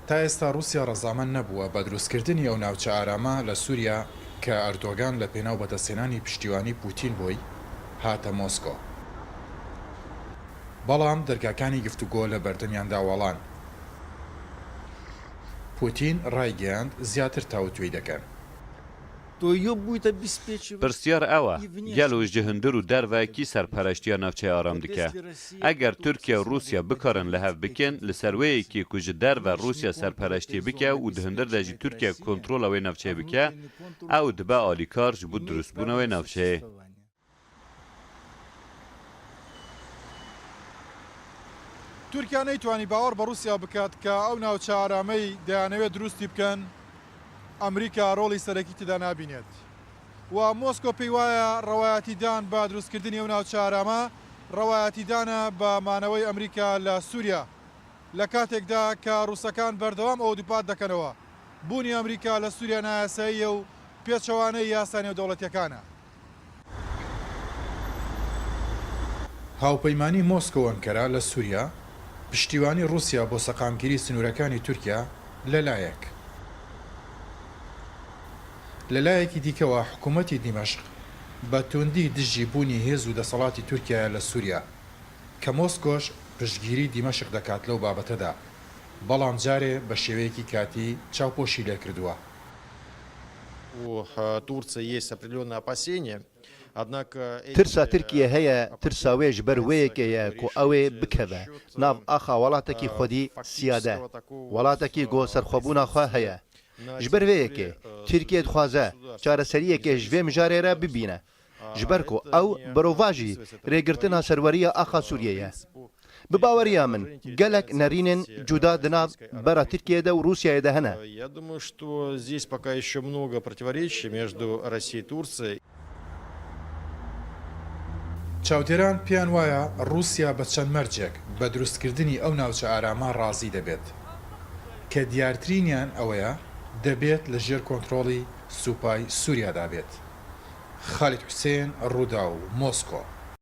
تا ئێستا رووسیا ڕەزامەند نەبووە بە دروستکردنی ئەو ناوچە ئارامە لە سووریا کە ئەردۆگان لە پێناو بەدەستێنانی پشتیوانی پوتین بووی هاتە مۆسکۆ. بەڵام دەرگاکانی گفتوگۆ لە بەردەمیاندا وەڵان. پوتین ڕایگەیاند زیاتر تاوتوێی دەکەن. پرسیار ئەوە گەلۆژ هەندر و دەرڤایەکی سەرپەرشتیە ناوچەی ئارام دکە. ئەگەر تورکیا و رووسیا بکارن لە هەف بکەن لە سەروەیەکی کوژ دەرڤە رووسیا سەرپەرشتی بکە و هەندر دەژی تورکیا کۆنتڕۆڵەوەی ناوچەیە بکە ئەو دبە ئالیکار ji بۆ دروستبوونەوەی ناوچەیە. تورکیا نەیتوانی باوەڕ بە رووسیا بکات کە ئەو ناوچە ئارامەی دەیانەوێت دروستی بکەن ئەمریکا ڕۆڵی سەرەکی تدا نابینێت و مۆسکۆ پێی وایە ڕەوایەتیدان بە دروستکردنی ئەو ناوچە ئارامە ڕەوایەتیدانە بە مانەوەی ئەمریکا لە سووریا لە کاتێکدا کە ڕووسەکان بەردەوام ئەو دووپات دەکەنەوە بوونی ئەمریکا لە سووریا نایاساییە و پێچەوانەی یاسا نێودەوڵەتیەکانە. هاوپەیمانی مۆسکۆ و ئەنکەرا لە سووریا پشتیوانی رووسیا بۆ سەقامگیری سنوورەکانی تورکیا لەلایەک. لەلایەکی دیکەوە حکوومەتی دیمەشق بە توندی دژی بوونی هێز و دەسەڵاتی تورکیا لە سووریا کە مۆسکۆش پشتگیری دیمەشق دەکات لەو بابەتەدا بەڵام جارێ بە شێوەیەکی کاتی چاوپۆشی لێ کردووە. ترسا ترکیە هەیە ترساوێژ بەر وەیەکەیە کو ئەوێ بکەوە ناو ئاخا وڵاتێکی خودی سیادە وڵاتێکی گۆ سەرخۆبوونەخوا هەیە ji ber vê yekê Tirkiye dixwaze çareseriyekê ji vê mijarê re bibîne ji ber ku ew birova jî rêgirtina serweriya axa Sûriyê ye. Bi baweriya min gelek nerînên cuda di nav bera Tirkiyeyê de û Rûsyayê de hene. چاودێران پێیان وایە رووسیا بە چەند مەرجێک بە دروستکردنی ئەو ناوچە ئارامە ڕازی دەبێت کە دیارترینیان ئەوەیە دەبێت لە ژێر کۆنتڕۆڵی سوپای سووریادا بێت. خالید حوسێن ڕوودا و مۆسکۆ.